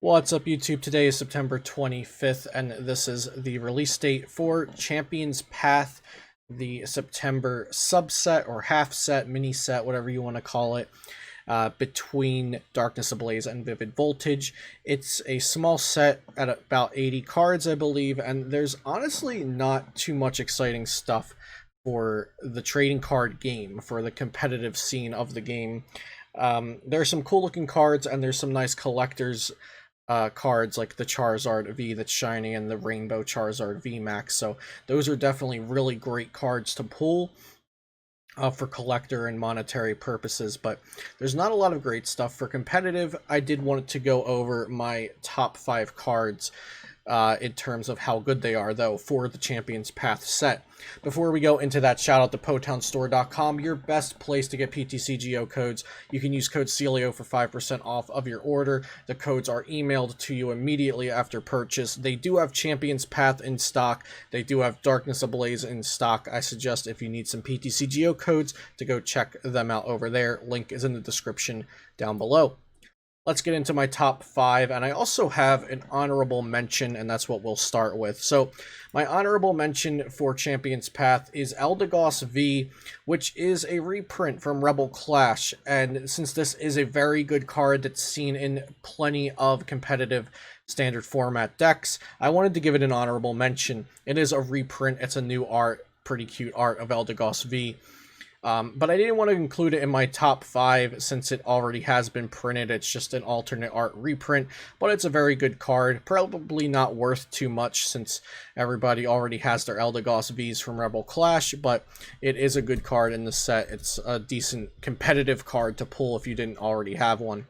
What's up, YouTube? Today is September 25th, and this is the release date for Champion's Path, the September subset or half set, mini set, whatever you want to call it, between Darkness Ablaze and Vivid Voltage. It's a small set at about 80 cards, I believe, and there's honestly not too much exciting stuff for the trading card game, for the competitive scene of the game. There are some cool looking cards, and there's some nice collectors cards like the Charizard V that's shiny and the Rainbow Charizard Vmax. So those are definitely really great cards to pull for collector and monetary purposes, but there's not a lot of great stuff for competitive. I did want to go over my top 5 cards in terms of how good they are, though, for the Champion's Path set. Before we go into that, shout out to PotownStore.com, your best place to get PTCGO codes. You can use code CELIO for 5% off of your order. The codes are emailed to you immediately after purchase. They do have Champion's Path in stock. They do have Darkness Ablaze in stock. I suggest if you need some PTCGO codes to go check them out over there. Link is in the description down below. Let's get into my top 5, and I also have an honorable mention, and that's what we'll start with. So, my honorable mention for Champion's Path is Eldegoss V, which is a reprint from Rebel Clash, and since this is a very good card that's seen in plenty of competitive standard format decks, I wanted to give it an honorable mention. It is a reprint, it's a new art, pretty cute art of Eldegoss V. But I didn't want to include it in my top 5 since it already has been printed. It's just an alternate art reprint, but it's a very good card. Probably not worth too much since everybody already has their Eldegoss Vs from Rebel Clash, but it is a good card in the set. It's a decent competitive card to pull if you didn't already have one.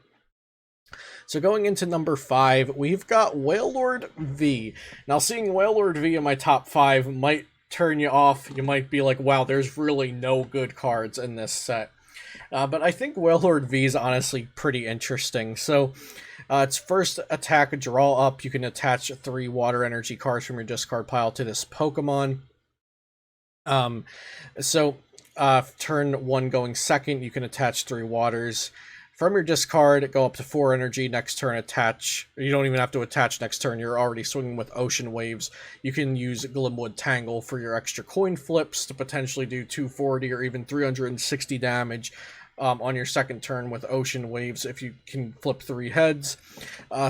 So going into number 5, we've got Wailord V. Now, seeing Wailord V in my top 5 might turn you off. You might be like, wow, there's really no good cards in this set. But I think Wailord V is honestly pretty interesting. So its first attack, draw up. You can attach 3 water energy cards from your discard pile to this Pokemon. Turn 1 going second, you can attach 3 waters. From your discard, go up to 4 energy. Next turn, attach. You don't even have to attach next turn. You're already swinging with Ocean Waves. You can use Glimwood Tangle for your extra coin flips to potentially do 240 or even 360 damage on your second turn with Ocean Waves if you can flip 3 heads.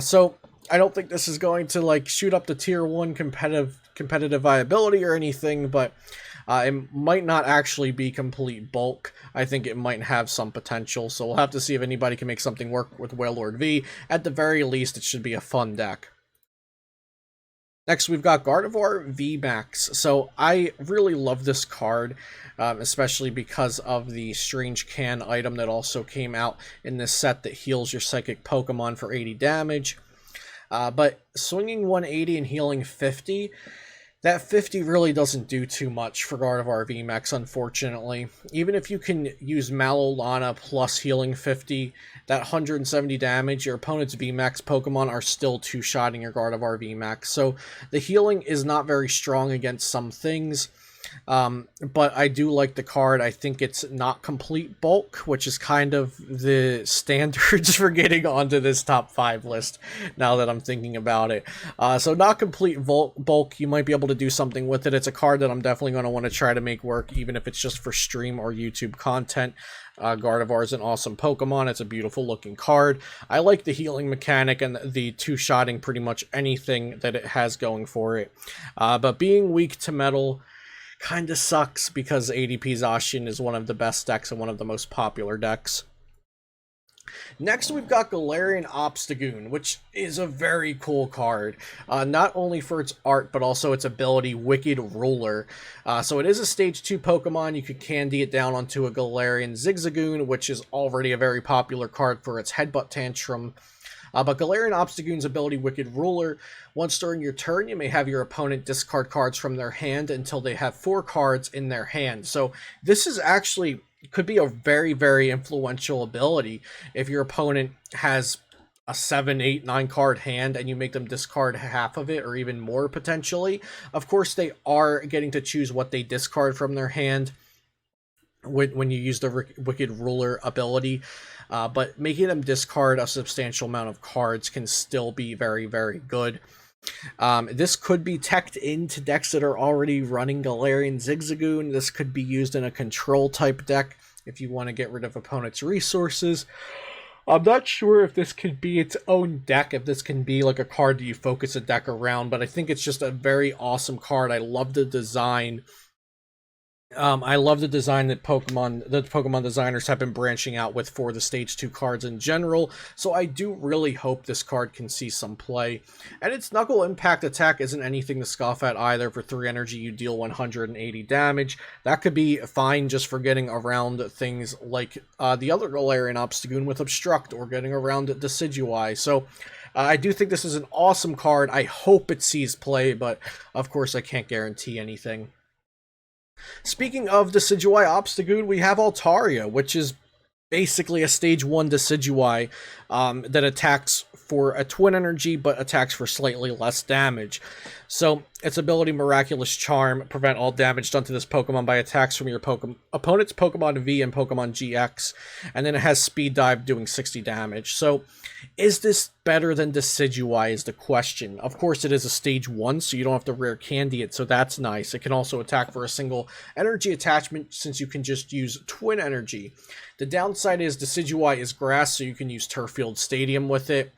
So I don't think this is going to like shoot up to tier 1 competitive viability or anything, but it might not actually be complete bulk. I think it might have some potential, so we'll have to see if anybody can make something work with Wailord V. At the very least, it should be a fun deck. Next, we've got Gardevoir Vmax. So I really love this card, especially because of the Strange Can item that also came out in this set that heals your Psychic Pokemon for 80 damage. But swinging 180 and healing 50... that 50 really doesn't do too much for Gardevoir Vmax, unfortunately. Even if you can use Malolana plus healing 50, that 170 damage, your opponent's Vmax Pokemon are still two-shotting your Gardevoir Vmax. So the healing is not very strong against some things. But I do like the card. I think it's not complete bulk, which is kind of the standards for getting onto this top 5 list, now that I'm thinking about it. So not complete bulk, you might be able to do something with it. It's a card that I'm definitely going to want to try to make work, even if it's just for stream or YouTube content. Gardevoir is an awesome Pokemon. It's a beautiful looking card. I like the healing mechanic and the two-shotting pretty much anything that it has going for it. But being weak to metal kind of sucks because ADP Zacian is one of the best decks and one of the most popular decks. Next, we've got Galerian Obstagoon, which is a very cool card, not only for its art, but also its ability, Wicked Ruler. So it is a Stage 2 Pokemon. You could candy it down onto a Galerian Zigzagoon, which is already a very popular card for its Headbutt Tantrum. But Galerian Obstagoon's ability, Wicked Ruler, once during your turn, you may have your opponent discard cards from their hand until they have 4 cards in their hand. So this is actually, could be a very, very influential ability if your opponent has a 7, 8, 9 card hand and you make them discard half of it or even more potentially. Of course, they are getting to choose what they discard from their hand. when you use the Wicked Ruler ability. But making them discard a substantial amount of cards can still be very, very good. This could be teched into decks that are already running Galerian Zigzagoon. This could be used in a control type deck if you want to get rid of opponent's resources. I'm not sure if this could be its own deck, if this can be like a card that you focus a deck around, but I think it's just a very awesome card. I love the design. I love the design that the Pokemon designers have been branching out with for the Stage 2 cards in general, so I do really hope this card can see some play. And its Knuckle Impact attack isn't anything to scoff at either. For 3 energy, you deal 180 damage. That could be fine just for getting around things like the other Galerian Obstagoon with Obstruct, or getting around Decidueye. So I do think this is an awesome card. I hope it sees play, but of course I can't guarantee anything. Speaking of Decidueye Obstagoon, we have Altaria, which is basically a Stage 1 Decidueye that attacks for a twin energy, but attacks for slightly less damage. So, its ability Miraculous Charm, prevent all damage done to this Pokemon by attacks from your opponent's Pokemon V and Pokemon GX, and then it has Speed Dive doing 60 damage. So, is this better than Decidueye is the question. Of course, it is a Stage 1, so you don't have to rare candy it, so that's nice. It can also attack for a single energy attachment, since you can just use twin energy. The downside is Decidueye is grass, so you can use Turffield Stadium with it.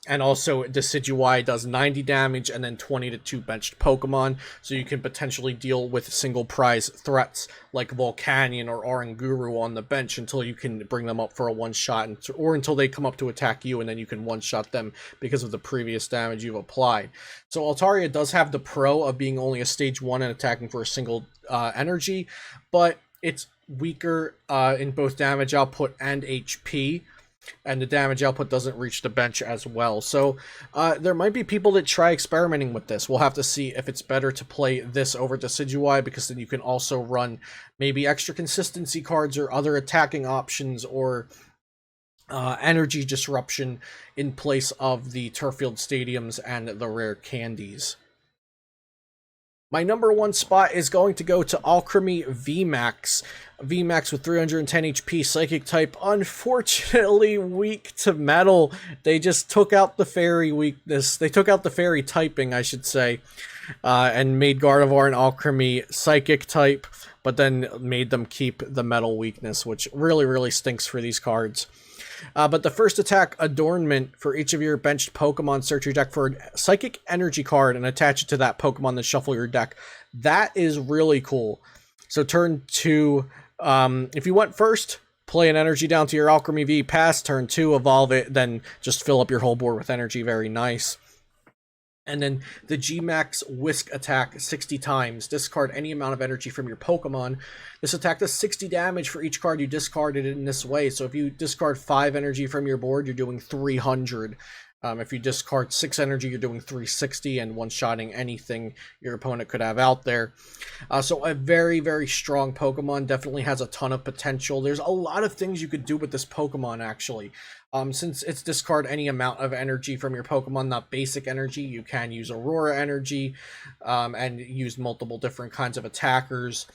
And also, Decidueye does 90 damage and then 20 to 2 benched Pokemon, so you can potentially deal with single prize threats like Volcanion or Oranguru on the bench until you can bring them up for a one-shot, or until they come up to attack you, and then you can one-shot them because of the previous damage you've applied. So Altaria does have the pro of being only a Stage 1 and attacking for a single energy, but it's weaker in both damage output and HP. And the damage output doesn't reach the bench as well. So there might be people that try experimenting with this. We'll have to see if it's better to play this over Decidueye, because then you can also run maybe extra consistency cards or other attacking options, or energy disruption in place of the Turffield Stadiums and the rare candies. My number 1 spot is going to go to Alchemy Vmax. Vmax with 310 HP, Psychic type, unfortunately weak to Metal. They just took out the Fairy weakness. They took out the Fairy typing, I should say, and made Gardevoir and Alchemy Psychic type, but then made them keep the Metal weakness, which really, really stinks for these cards. But the first attack, Adornment, for each of your benched Pokemon, search your deck for a Psychic Energy card and attach it to that Pokemon, then shuffle your deck. That is really cool. So turn 2, if you went first, play an energy down to your Alchemy V, pass, turn 2, evolve it, then just fill up your whole board with energy. Very nice. And then the Gmax Whisk attack 60 times. Discard any amount of energy from your Pokemon. This attack does 60 damage for each card you discarded in this way. So if you discard 5 energy from your board, you're doing 300. If you discard 6 energy, you're doing 360 and one-shotting anything your opponent could have out there. So a very, very strong Pokemon. Definitely has a ton of potential. There's a lot of things you could do with this Pokemon, actually. Since it's discard any amount of energy from your Pokemon, not basic energy, you can use Aurora energy and use multiple different kinds of attackers.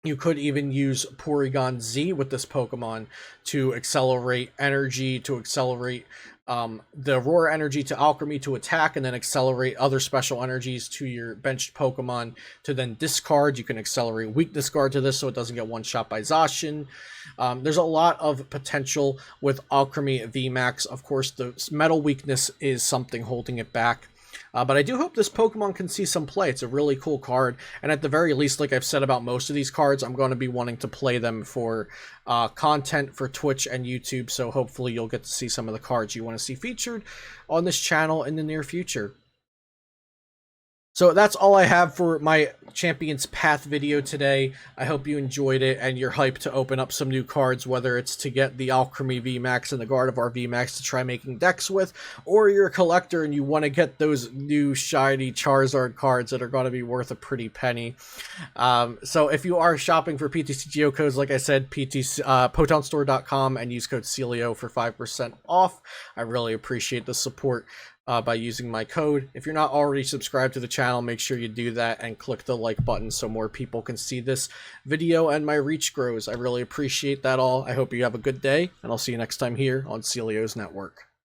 You could even use Porygon Z with this Pokemon to accelerate energy, to accelerate the Aurora energy to Alchemy to attack, and then accelerate other special energies to your benched Pokemon to then discard. You can accelerate weak discard to this so it doesn't get one shot by Zacian. There's a lot of potential with Alchemy Vmax. Of course, the Metal weakness is something holding it back. But I do hope this Pokemon can see some play. It's a really cool card, and at the very least, like I've said about most of these cards, I'm going to be wanting to play them for content for Twitch and YouTube, so hopefully you'll get to see some of the cards you want to see featured on this channel in the near future. So that's all I have for my Champions Path video today. I hope you enjoyed it and you're hyped to open up some new cards, whether it's to get the Alchemy Vmax and the Gardevoir Vmax to try making decks with, or you're a collector and you want to get those new shiny Charizard cards that are going to be worth a pretty penny. So if you are shopping for PTC Geo codes, like I said, PotownStore.com, and use code CELIO for 5% off. I really appreciate the support. by using my code. If you're not already subscribed to the channel, make sure you do that and click the like button so more people can see this video and my reach grows. I really appreciate that all. I hope you have a good day, and I'll see you next time here on Celio's Network.